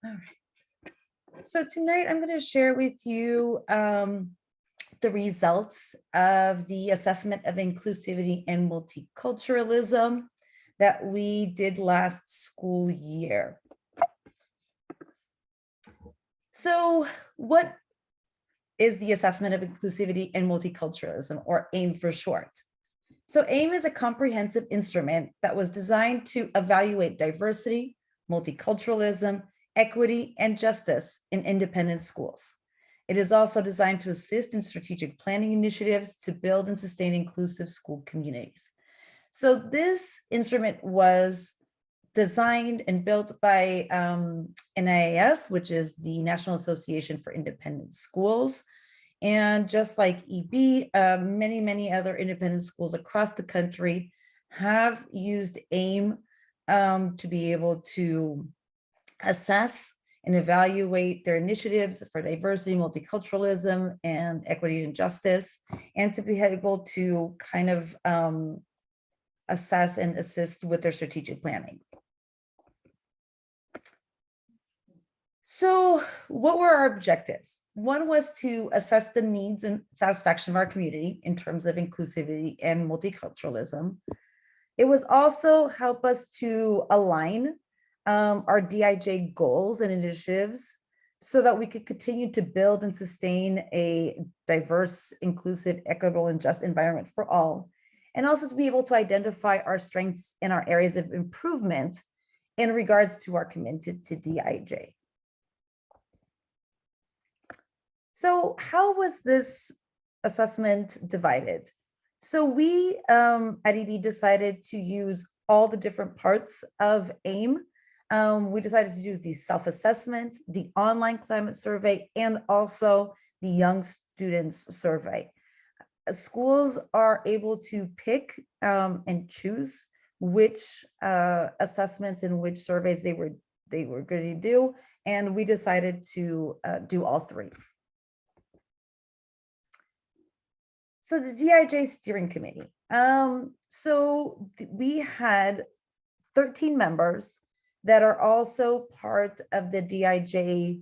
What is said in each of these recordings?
All right. So tonight I'm going to share with you the results of the assessment of inclusivity and multiculturalism that we did last school year. So what is the assessment of inclusivity and multiculturalism, or AIM for short? So AIM is a comprehensive instrument that was designed to evaluate diversity, multiculturalism, equity, and justice in independent schools. It is also designed to assist in strategic planning initiatives to build and sustain inclusive school communities. So this instrument was designed and built by NIAS, which is the National Association for Independent Schools. And just like EB, many other independent schools across the country have used AIM to be able to assess and evaluate their initiatives for diversity, multiculturalism, and equity and justice, and to be able to kind of assess and assist with their strategic planning. So what were our objectives? One was to assess the needs and satisfaction of our community in terms of inclusivity and multiculturalism. It was also help us to align our DIJ goals and initiatives so that we could continue to build and sustain a diverse, inclusive, equitable, and just environment for all. And also to be able to identify our strengths and our areas of improvement in regards to our commitment to DIJ. So how was this assessment divided? So we at EB decided to use all the different parts of AIM. We decided to do the self-assessment, the online climate survey, and also the young students survey. Schools are able to pick and choose which assessments and which surveys they were going to do, and we decided to do all three. So the DIJ steering committee. We had 13 members that are also part of the DIJ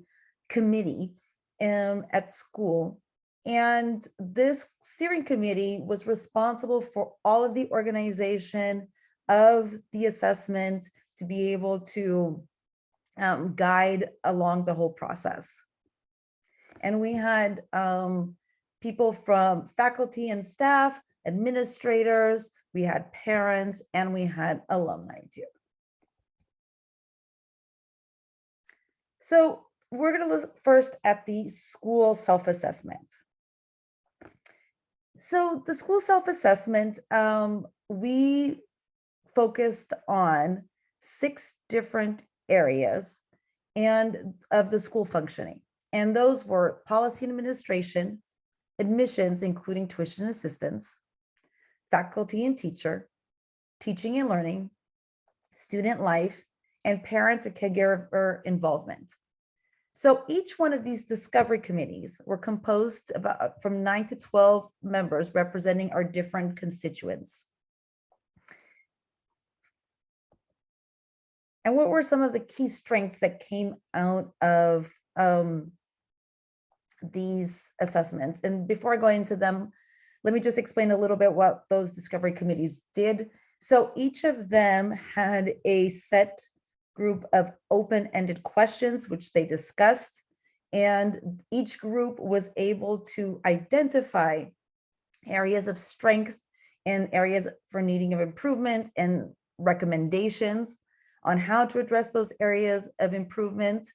committee at school. And this steering committee was responsible for all of the organization of the assessment to be able to guide along the whole process. And we had people from faculty and staff, administrators, we had parents, and we had alumni too. So we're going to look first at the school self-assessment. So the school self-assessment, we focused on 6 different areas and of the school functioning. And those were policy and administration, admissions, including tuition assistance, faculty and teacher, teaching and learning, student life, and parent or caregiver involvement. So each one of these discovery committees were composed from 9 to 12 members representing our different constituents. And what were some of the key strengths that came out of these assessments? And before I go into them, let me just explain a little bit what those discovery committees did. So each of them had a set group of open-ended questions, which they discussed. And each group was able to identify areas of strength and areas for needing of improvement and recommendations on how to address those areas of improvement.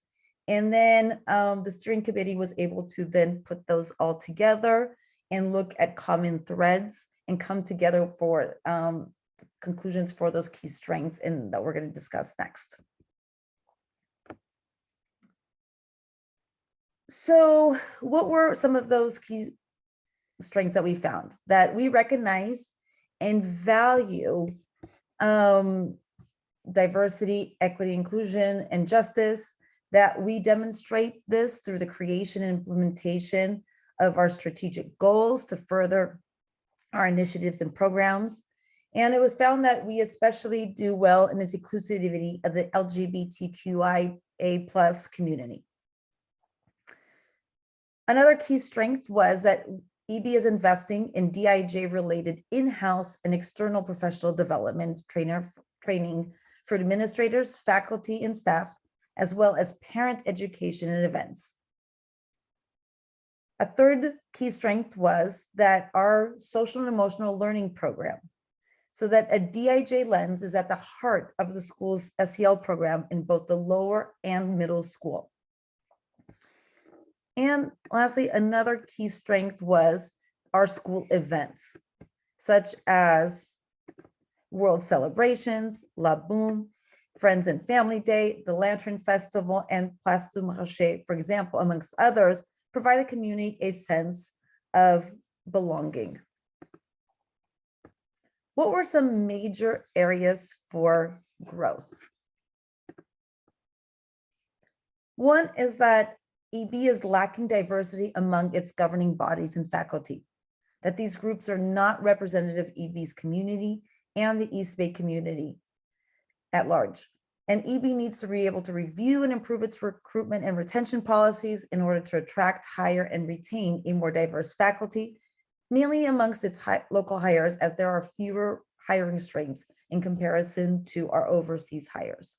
And then the steering committee was able to then put those all together and look at common threads and come together for conclusions for those key strengths and that we're going to discuss next. So what were some of those key strengths that we found? That we recognize and value diversity, equity, inclusion, and justice, that we demonstrate this through the creation and implementation of our strategic goals to further our initiatives and programs. And it was found that we especially do well in its inclusivity of the LGBTQI A+ community. Another key strength was that EB is investing in DIJ-related in-house and external professional development training for administrators, faculty, and staff, as well as parent education and events. A third key strength was that our social and emotional learning program, so that a DIJ lens is at the heart of the school's SEL program in both the lower and middle school. And lastly, another key strength was our school events, such as World Celebrations, La Boom, Friends and Family Day, the Lantern Festival, and Place du Marché, for example, amongst others, provide the community a sense of belonging. What were some major areas for growth? One is that EB is lacking diversity among its governing bodies and faculty, that these groups are not representative of EB's community and the East Bay community at large. And EB needs to be able to review and improve its recruitment and retention policies in order to attract, hire, and retain a more diverse faculty, mainly amongst its local hires, as there are fewer hiring strengths in comparison to our overseas hires.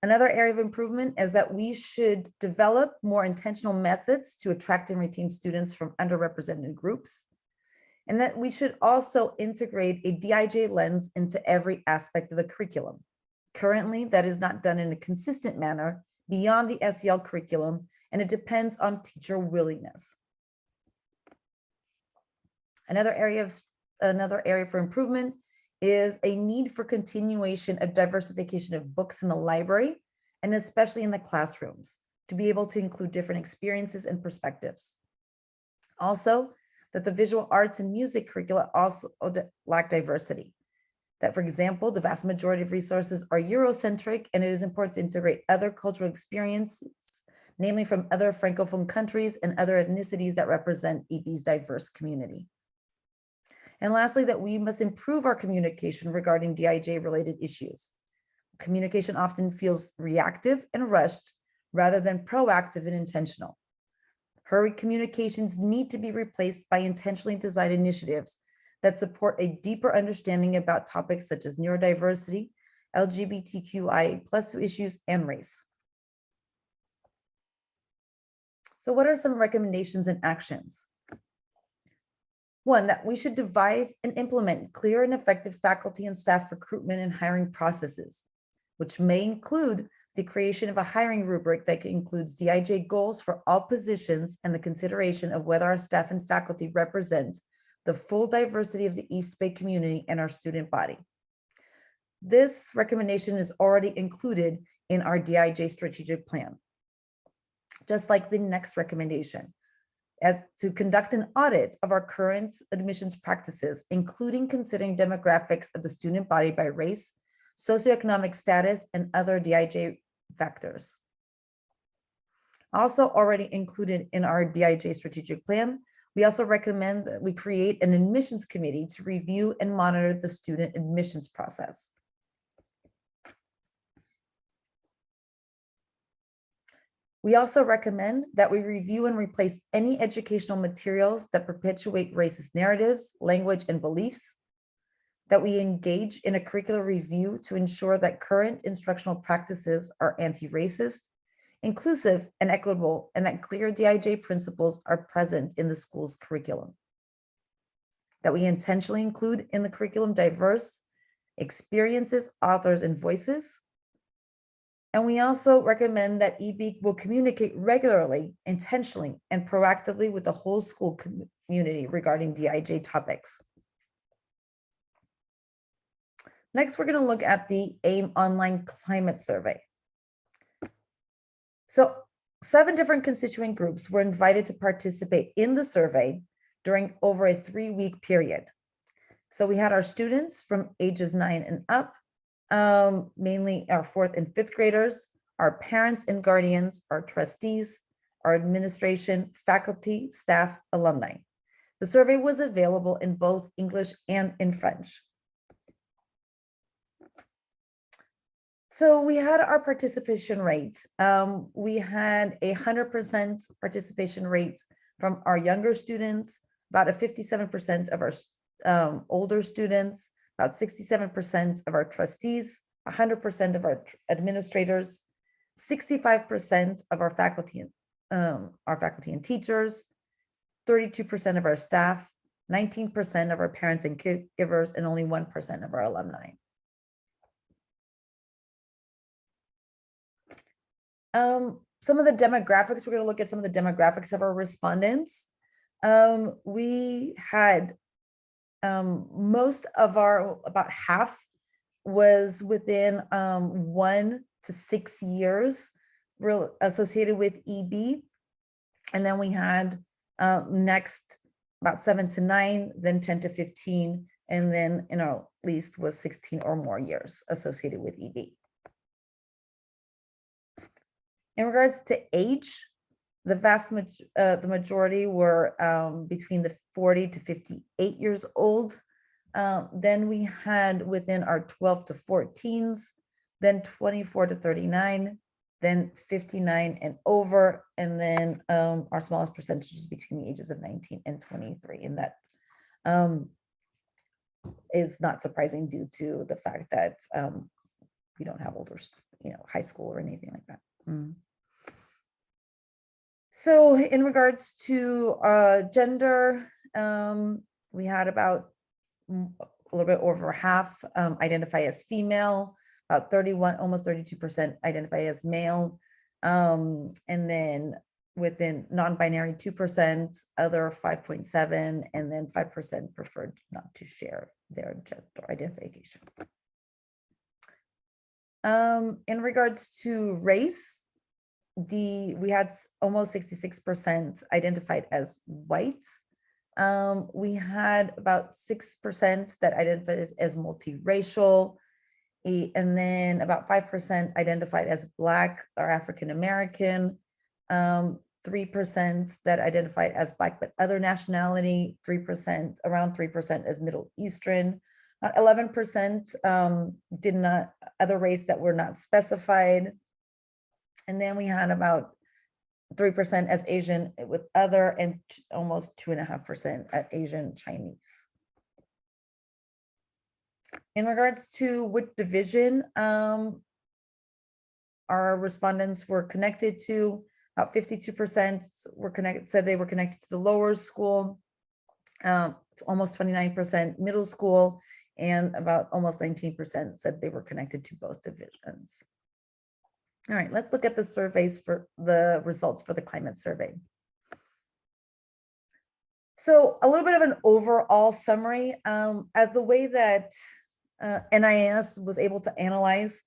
Another area of improvement is that we should develop more intentional methods to attract and retain students from underrepresented groups, and that we should also integrate a DIJ lens into every aspect of the curriculum. Currently, that is not done in a consistent manner beyond the SEL curriculum, and it depends on teacher willingness. Another area for improvement is a need for continuation of diversification of books in the library, and especially in the classrooms, to be able to include different experiences and perspectives. Also, that the visual arts and music curricula also lack diversity. That, for example, the vast majority of resources are Eurocentric, and it is important to integrate other cultural experiences, namely from other Francophone countries and other ethnicities that represent EB's diverse community. And lastly, that we must improve our communication regarding DIJ-related issues. Communication often feels reactive and rushed rather than proactive and intentional. Hurried communications need to be replaced by intentionally designed initiatives that support a deeper understanding about topics such as neurodiversity, LGBTQIA+ issues, and race. So what are some recommendations and actions? One, that we should devise and implement clear and effective faculty and staff recruitment and hiring processes, which may include the creation of a hiring rubric that includes DIJ goals for all positions and the consideration of whether our staff and faculty represent the full diversity of the East Bay community and our student body. This recommendation is already included in our DIJ strategic plan, just like the next recommendation, as to conduct an audit of our current admissions practices, including considering demographics of the student body by race, socioeconomic status, and other DIJ factors. Also already included in our DIJ strategic plan, we also recommend that we create an admissions committee to review and monitor the student admissions process. We also recommend that we review and replace any educational materials that perpetuate racist narratives, language, and beliefs, that we engage in a curricular review to ensure that current instructional practices are anti-racist, inclusive, and equitable, and that clear DIJ principles are present in the school's curriculum. That we intentionally include in the curriculum diverse experiences, authors, and voices. And we also recommend that EB will communicate regularly, intentionally, and proactively with the whole school community regarding DIJ topics. Next, we're going to look at the AIM online climate survey. So 7 different constituent groups were invited to participate in the survey during over a 3-week period. So we had our students from ages 9 and up, mainly our 4th and 5th graders, our parents and guardians, our trustees, our administration, faculty, staff, alumni. The survey was available in both English and in French. So we had our participation rate. We had 100% participation rate from our younger students, about a 57% of our older students, about 67% of our trustees, 100% of our administrators, 65% of our faculty and teachers, 32% of our staff, 19% of our parents and caregivers, and only 1% of our alumni. Some of the demographics, we're going to look at some of the demographics of our respondents. We had most of our, about half was within 1 to 6 years associated with EB. And then we had next about 7 to 9, then 10 to 15, and then, least was 16 or more years associated with EB. In regards to age, the majority were between the 40 to 58 years old. Then we had within our 12 to 14s, then 24 to 39, then 59 and over, and then our smallest percentage was between the ages of 19 and 23. And that is not surprising due to the fact that we don't have older, high school or anything like that. So in regards to gender, we had about a little bit over half identify as female, about 31, almost 32% identify as male. And then within non-binary, 2%, other 5.7, and then 5% preferred not to share their gender identification. In regards to race, we had almost 66% identified as white. We had about 6% that identified as multiracial, and then about 5% identified as Black or African American, 3% that identified as Black but other nationality, 3%, around 3% as Middle Eastern, 11% did not, other race that were not specified. And then we had about 3% as Asian with other, and almost 2.5% at Asian Chinese. In regards to which division our respondents were connected to, about 52% said they were connected to the lower school, almost 29% middle school, and about almost 19% said they were connected to both divisions. All right, let's look at the surveys for the results for the climate survey. So a little bit of an overall summary. As the way that NIS was able to analyze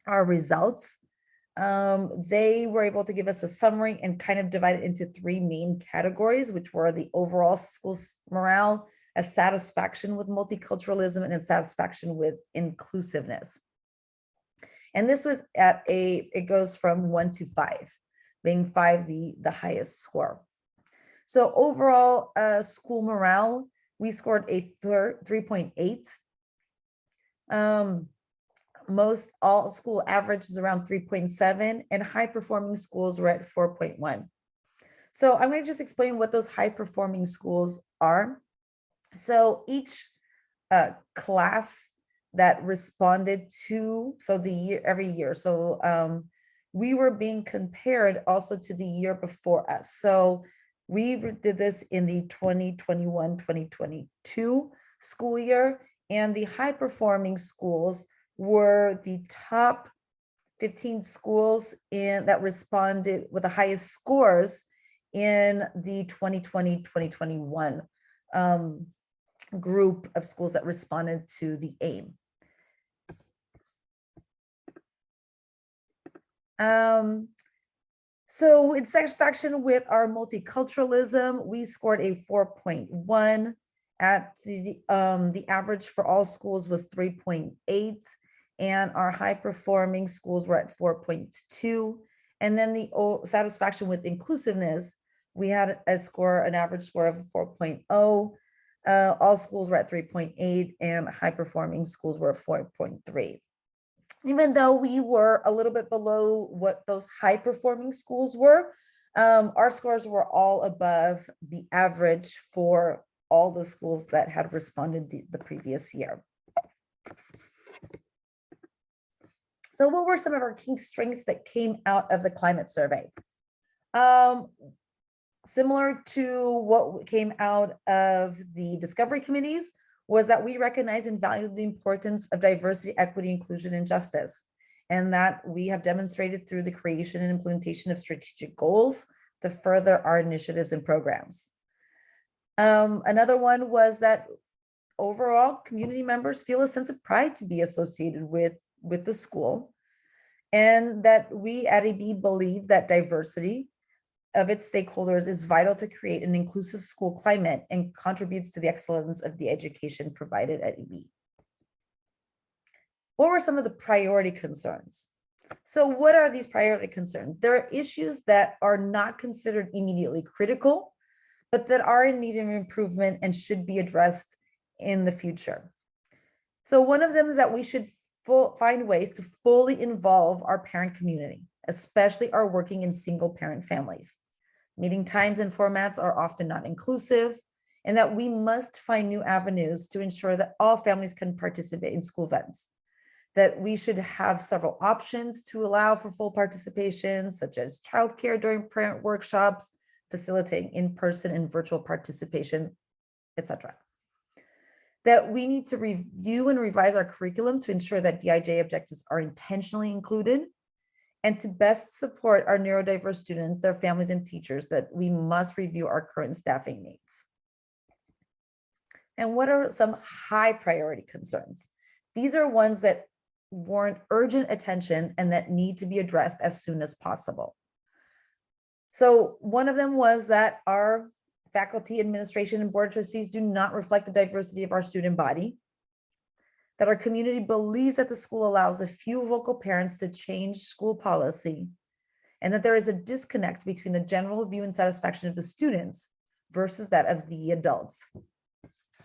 our results, they were able to give us a summary and kind of divide it into 3 main categories, which were the overall school morale, a satisfaction with multiculturalism, and a satisfaction with inclusiveness. And this was at it goes from 1 to 5, being 5 the highest score. So overall school morale, we scored a 3.8. Most all school average is around 3.7, and high performing schools were at 4.1. So I'm going to just explain what those high performing schools are. So each class that responded to, so the year, every year. So we were being compared also to the year before us. So we did this in the 2021-2022 school year, and the high performing schools were the top 15 schools that responded with the highest scores in the 2020-2021 group of schools that responded to the AIM. So in satisfaction with our multiculturalism, we scored a 4.1. At the average for all schools was 3.8, and our high performing schools were at 4.2. And then the satisfaction with inclusiveness, we had an average score of 4.0. All schools were at 3.8, and high performing schools were at 4.3. Even though we were a little bit below what those high performing schools were, our scores were all above the average for all the schools that had responded the previous year. So what were some of our key strengths that came out of the climate survey? Similar to what came out of the discovery committees was that we recognize and value the importance of diversity, equity, inclusion, and justice, and that we have demonstrated through the creation and implementation of strategic goals to further our initiatives and programs. Another one was that overall community members feel a sense of pride to be associated with the school, and that we at EB believe that diversity of its stakeholders is vital to create an inclusive school climate and contributes to the excellence of the education provided at EB. What were some of the priority concerns? So what are these priority concerns? There are issues that are not considered immediately critical, but that are in need of improvement and should be addressed in the future. So one of them is that we should find ways to fully involve our parent community, especially our working and single parent families. Meeting times and formats are often not inclusive, and that we must find new avenues to ensure that all families can participate in school events. That we should have several options to allow for full participation, such as childcare during parent workshops, facilitating in-person and virtual participation, etc. That we need to review and revise our curriculum to ensure that DIJ objectives are intentionally included, and to best support our neurodiverse students, their families, and teachers, that we must review our current staffing needs. And what are some high priority concerns? These are ones that warrant urgent attention and that need to be addressed as soon as possible. So one of them was that our faculty, administration, and board of trustees do not reflect the diversity of our student body, that our community believes that the school allows a few vocal parents to change school policy, and that there is a disconnect between the general view and satisfaction of the students versus that of the adults.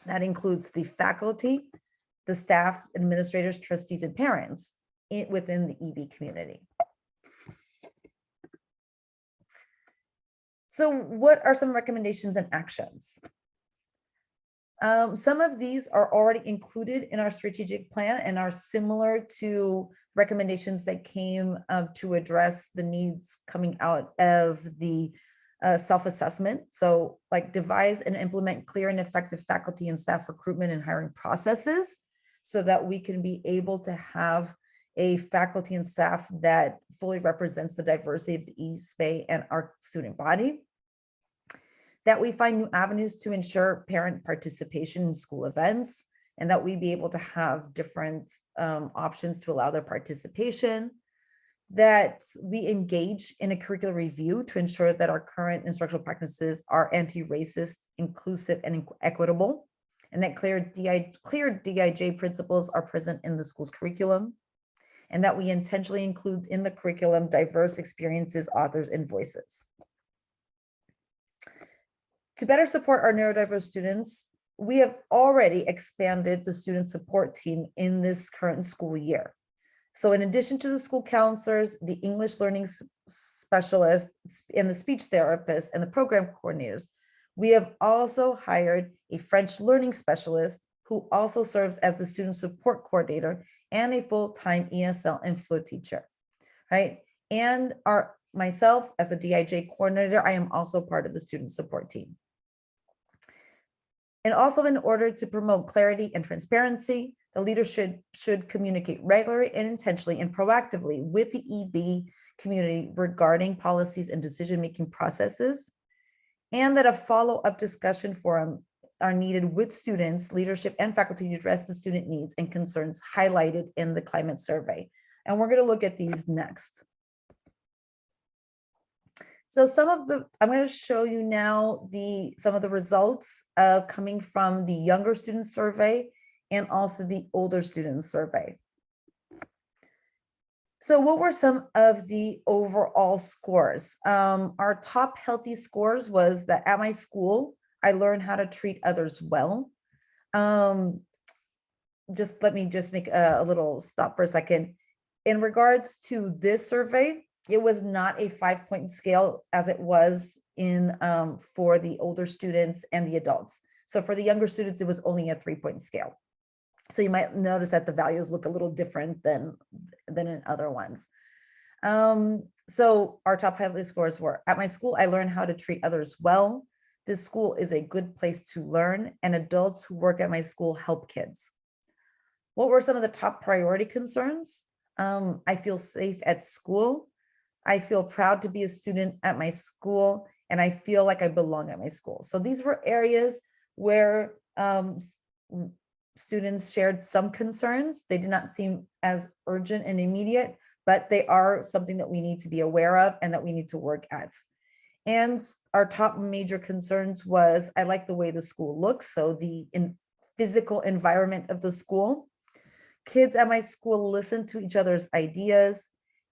That includes the faculty, the staff, administrators, trustees, and parents within the EB community. So what are some recommendations and actions? Some of these are already included in our strategic plan and are similar to recommendations that came to address the needs coming out of the self-assessment. So like devise and implement clear and effective faculty and staff recruitment and hiring processes so that we can be able to have a faculty and staff that fully represents the diversity of the East Bay and our student body. That we find new avenues to ensure parent participation in school events, and that we be able to have different options to allow their participation. That we engage in a curricular review to ensure that our current instructional practices are anti-racist, inclusive, and equitable, and that clear DIJ principles are present in the school's curriculum, and that we intentionally include in the curriculum diverse experiences, authors, and voices. To better support our neurodiverse students, we have already expanded the student support team in this current school year. So in addition to the school counselors, the English learning specialists, and the speech therapists, and the program coordinators, we have also hired a French learning specialist who also serves as the student support coordinator and a full-time ESL and FLU teacher, right? And myself as a DIJ coordinator, I am also part of the student support team. And also, in order to promote clarity and transparency, the leadership should communicate regularly and intentionally and proactively with the EB community regarding policies and decision-making processes, and that a follow-up discussion forum are needed with students, leadership, and faculty to address the student needs and concerns highlighted in the climate survey. And we're going to look at these next. So I'm going to show you now some of the results coming from the younger student survey and also the older student survey. So what were some of the overall scores? Our top healthy scores was that at my school, I learned how to treat others well. Let me make a little stop for a second. in regards to this survey, it was not a 5-point scale as it was in for the older students and the adults. So for the younger students, it was only a 3-point scale. So you might notice that the values look a little different than in other ones. So our top highlight scores were: at my school, I learned how to treat others well. This school is a good place to learn, and adults who work at my school help kids. What were some of the top priority concerns? I feel safe at school. I feel proud to be a student at my school, and I feel like I belong at my school. So these were areas where students shared some concerns. They did not seem as urgent and immediate, but they are something that we need to be aware of and that we need to work at. And our top major concerns was, I like the way the school looks. So the physical environment of the school. Kids at my school listen to each other's ideas,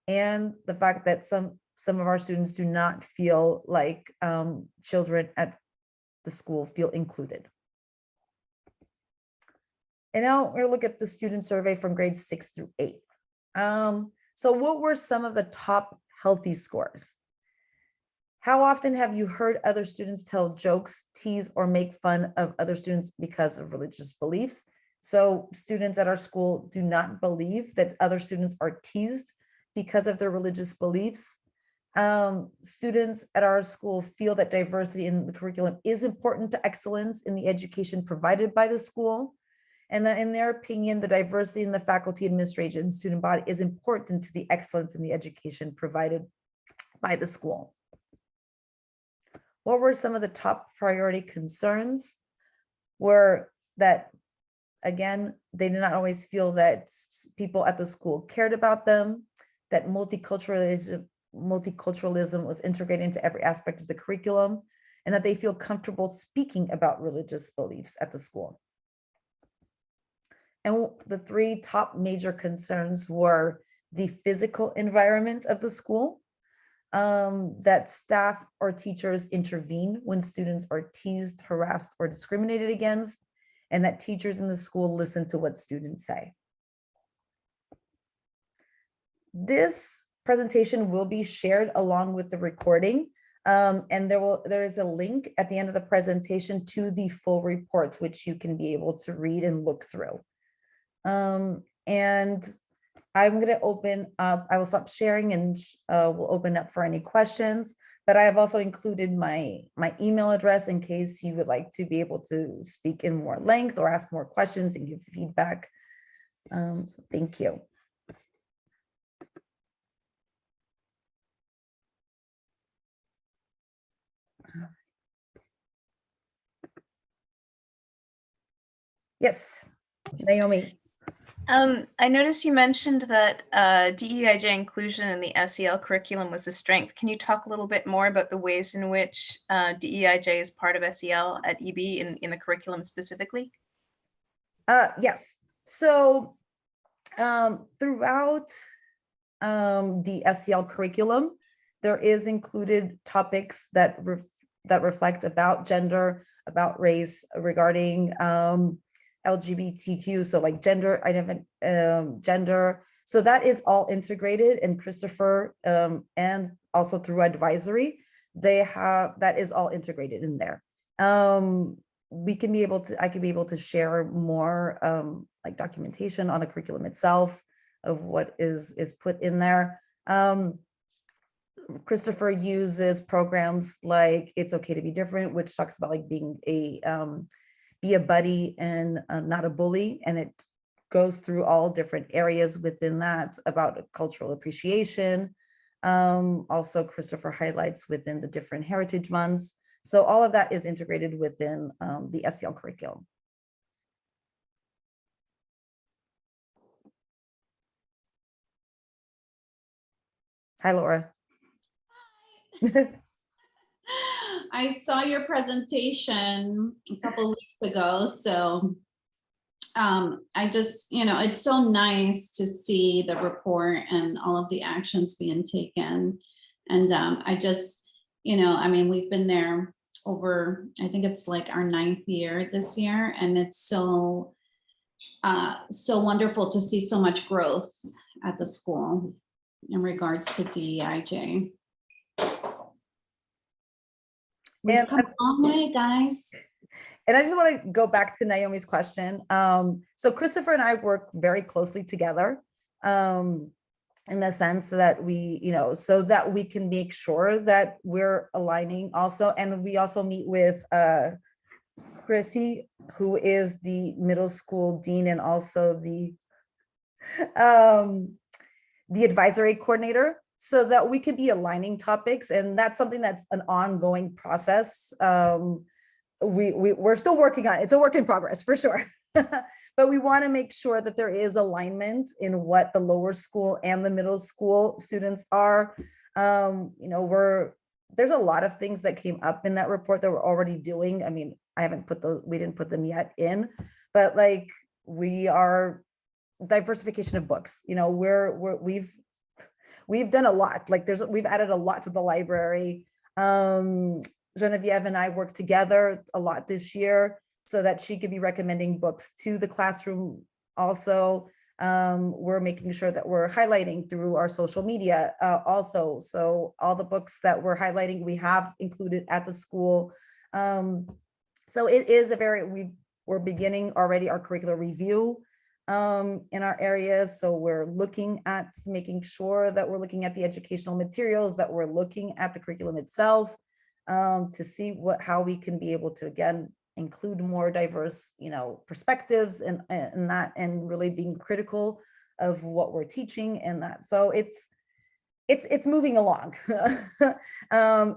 and the fact that some of our students do not feel like children at the school feel included. And now we're gonna look at the student survey from grades 6 through 8. So what were some of the top healthy scores? How often have you heard other students tell jokes, tease, or make fun of other students because of religious beliefs? So students at our school do not believe that other students are teased because of their religious beliefs. Students at our school feel that diversity in the curriculum is important to excellence in the education provided by the school. And that in their opinion, the diversity in the faculty, administration, and student body is important to the excellence in the education provided by the school. What were some of the top priority concerns? Were that, again, they did not always feel that people at the school cared about them, that multiculturalism was integrated into every aspect of the curriculum, and that they feel comfortable speaking about religious beliefs at the school. And the 3 top major concerns were the physical environment of the school, that staff or teachers intervene when students are teased, harassed, or discriminated against, and that teachers in the school listen to what students say. This presentation will be shared along with the recording, and there is a link at the end of the presentation to the full report, which you can be able to read and look through. And I'm going to open up, I will stop sharing and we'll open up for any questions, but I have also included my email address in case you would like to be able to speak in more length or ask more questions and give feedback. So thank you. Yes, Naomi. I noticed you mentioned that DEIJ inclusion in the SEL curriculum was a strength. Can you talk a little bit more about the ways in which DEIJ is part of SEL at EB in the curriculum specifically? Yes. So throughout the SEL curriculum, there is included topics that reflect about gender, about race, regarding LGBTQ, so like gender, gender. So that is all integrated, and Christopher and also through advisory, that is all integrated in there. I can be able to share more like documentation on the curriculum itself of what is put in there. Christopher uses programs like It's Okay to Be Different, which talks about like being be a buddy and not a bully. And it goes through all different areas within that about cultural appreciation. Also, Christopher highlights within the different heritage months. So all of that is integrated within the SEL curriculum. Hi, Laura. I saw your presentation a couple of weeks ago, so I just, it's so nice to see the report and all of the actions being taken. And I just, I mean, we've been there over, I think it's like our 9th year this year, and it's so so wonderful to see so much growth at the school in regards to DEIJ. We've And come a long way, guys. And I just want to go back to Naomi's question. So Christopher and I work very closely together in the sense that we, so that we can make sure that we're aligning also. And we also meet with Chrissy, who is the middle school dean and also the advisory coordinator, so that we could be aligning topics. And that's something that's an ongoing process. We're still working on it. It's a work in progress for sure. But we want to make sure that there is alignment in what the lower school and the middle school students are. There's a lot of things that came up in that report that we're already doing. I mean, we didn't put them yet in, but like we are diversification of books. We've done a lot. Like we've added a lot to the library. Genevieve and I worked together a lot this year so that she could be recommending books to the classroom. Also, we're making sure that we're highlighting through our social media also. So all the books that we're highlighting, we have included at the school. So it is we're beginning already our curricular review in our areas. So we're looking at making sure that we're looking at the educational materials, that we're looking at the curriculum itself, to see how we can be able to, again, include more diverse, perspectives and that, and really being critical of what we're teaching and that. So it's moving along.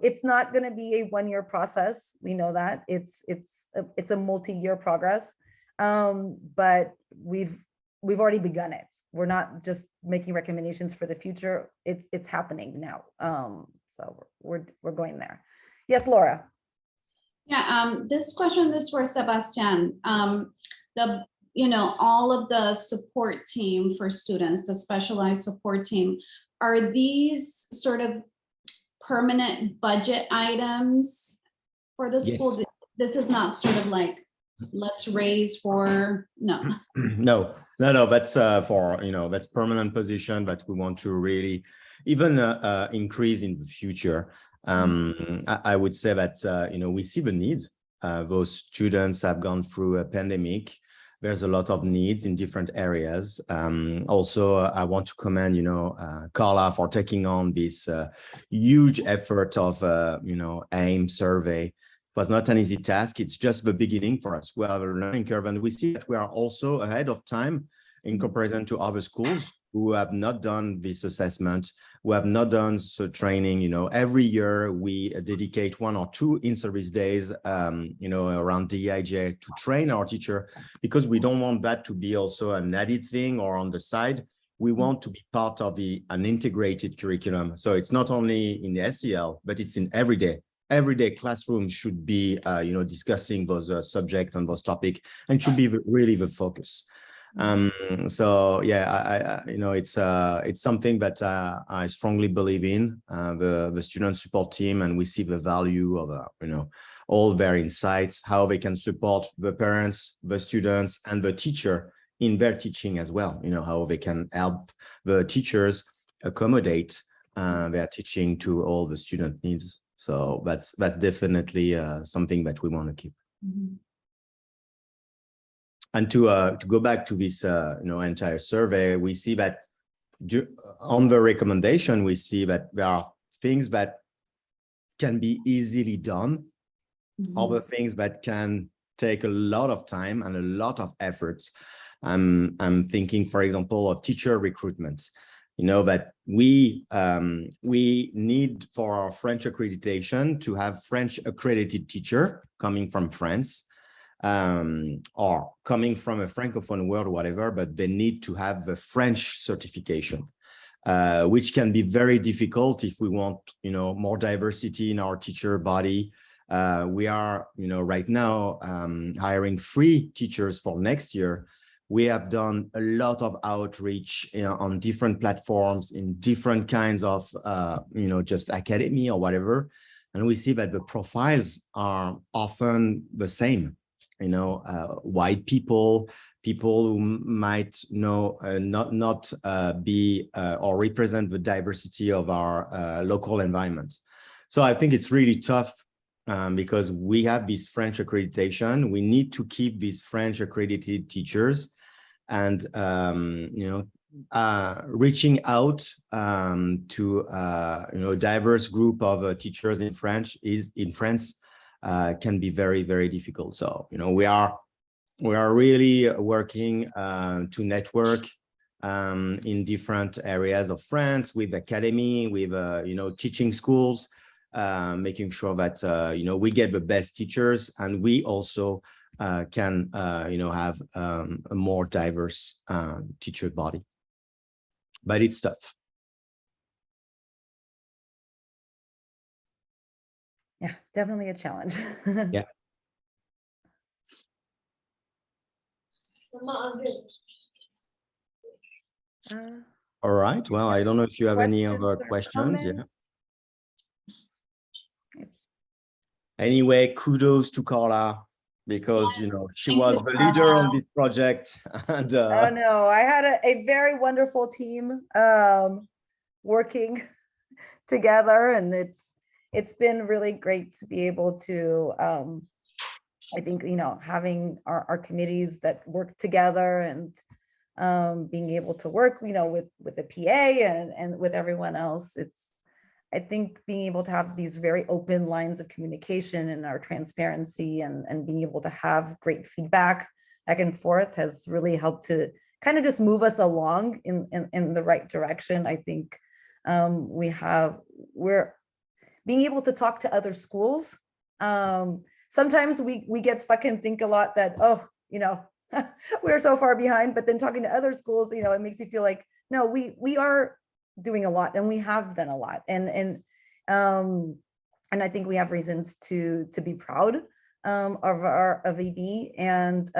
It's not going to be a one-year process. We know that it's a multi-year progress, but we've already begun it. We're not just making recommendations for the future. It's happening now. So we're going there. Yes, Laura. Yeah, this question is for Sebastian. All of the support team for students, the specialized support team, are these sort of permanent budget items for the school? Yes. This is not sort of like, let's raise for, no. No, that's that's permanent position that we want to really even increase in the future. I would say that, we see the needs. Those students have gone through a pandemic. There's a lot of needs in different areas. Also, I want to commend, Carla for taking on this huge effort of, AIM survey. It was not an easy task. It's just the beginning for us. We have a learning curve, and we see that we are also ahead of time in comparison to other schools who have not done this assessment, who have not done training. Every year we dedicate 1 or 2 in-service days, around DEIJ to train our teacher, because we don't want that to be also an added thing or on the side. We want to be part of an integrated curriculum. So it's not only in the SEL, but it's in everyday classroom should be, discussing those subjects and those topics, and should be really the focus. So yeah, it's something that I strongly believe in, the student support team, and we see the value of all their insights, how they can support the parents, the students, and the teacher in their teaching as well. How they can help the teachers accommodate their teaching to all the student needs. So that's definitely something that we want to keep. Mm-hmm. And to go back to this, entire survey, we see that on the recommendation, we see that there are things that can be easily done, other things that can take a lot of time and a lot of efforts. I'm thinking, for example, of teacher recruitment. That we need for our French accreditation to have French accredited teacher coming from France. Or coming from a Francophone world or whatever, but they need to have the French certification, which can be very difficult if we want, more diversity in our teacher body. We are, right now hiring 3 teachers for next year. We have done a lot of outreach on different platforms, in different kinds of, just academy or whatever. And we see that the profiles are often the same. white people who might not be or represent the diversity of our local environment. So I think it's really tough because we have this French accreditation. We need to keep these French accredited teachers, and reaching out to a diverse group of teachers in France can be very, very difficult. So we are really working to network in different areas of France with academy, with teaching schools, making sure that we get the best teachers, and we also can have a more diverse teacher body. But it's tough. Yeah, definitely a challenge. Yeah. All right. Well, I don't know if you have any other questions. Yeah. Anyway, kudos to Carla, because she was the leader on this project. And oh no, I had a very wonderful team working together, and it's been really great to be able to I think having our committees that work together, and being able to work with the PA and with everyone else. I think being able to have these very open lines of communication and our transparency and being able to have great feedback back and forth has really helped to kind of just move us along in the right direction. I think we're being able to talk to other schools. Sometimes we get stuck and think a lot that, we're so far behind, but then talking to other schools, it makes you feel like, no, we are doing a lot, and we have done a lot, and I think we have reasons to be proud of EB, and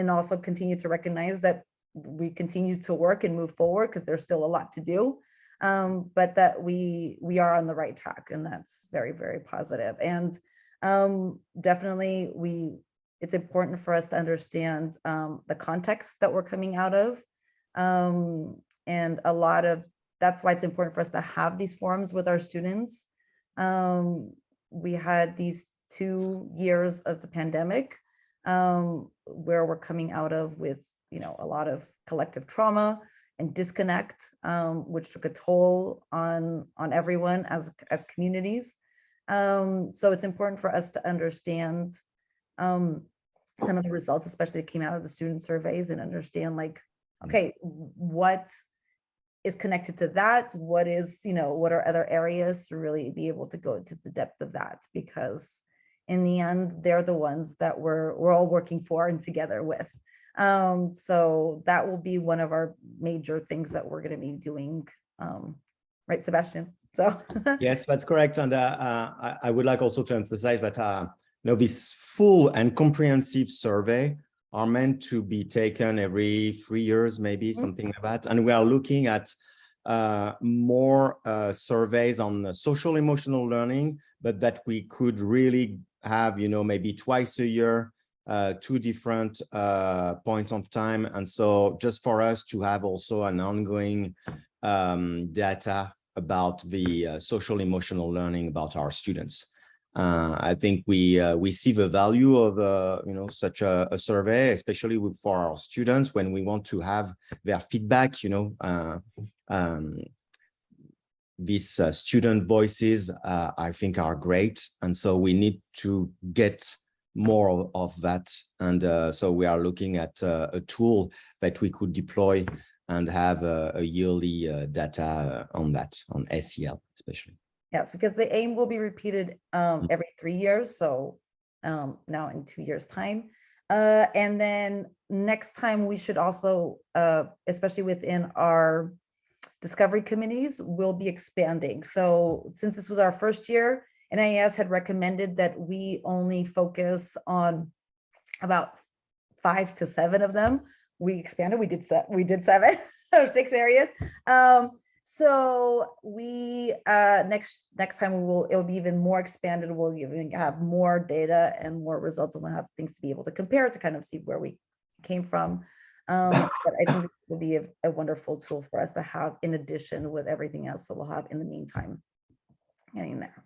also continue to recognize that we continue to work and move forward, because there's still a lot to do, but that we are on the right track, and that's very, very positive. And definitely it's important for us to understand the context that we're coming out of, and that's why it's important for us to have these forums with our students. We had these 2 years of the pandemic where we're coming out of with a lot of collective trauma and disconnect, which took a toll on everyone as communities. So it's important for us to understand some of the results, especially that came out of the student surveys, and understand, like, okay, what is connected to that? What are other areas to really be able to go into the depth of that? Because in the end, they're the ones that we're all working for and together with. So that will be one of our major things that we're going to be doing. Right, Sebastian? So yes, that's correct. And I would like also to emphasize that this full and comprehensive survey are meant to be taken every 3 years, maybe something like that. And we are looking at more surveys on the social emotional learning, but that we could really have, maybe twice a year, 2 different points of time. And so just for us to have also an ongoing data about the social emotional learning about our students. I think we see the value of such a survey, especially for our students, when we want to have their feedback. These student voices, I think, are great, and so we need to get more of that. And so we are looking at a tool that we could deploy and have a yearly data on that, on SEL especially. Yes, because the aim will be repeated every 3 years. So now in 2 years' time. And then next time we should also, especially within our discovery committees, we'll be expanding. So since this was our first year, NIS had recommended that we only focus on about 5 to 7 of them. We expanded, we did 7 or 6 areas. So we next time it'll be even more expanded. We'll even have more data and more results, and we'll have things to be able to compare to kind of see where we came from. But I think it will be a wonderful tool for us to have in addition with everything else that we'll have in the meantime. Getting there.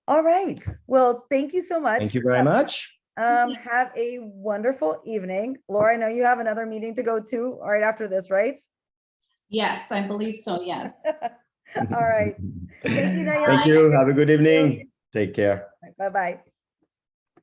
All right. Well, thank you so much. Thank you very much. Have a wonderful evening. Laura, I know you have another meeting to go to right after this, right? Yes, I believe so, yes. All right. Thank you, Naomi. Thank you. Have a good evening. Take care. Bye-bye.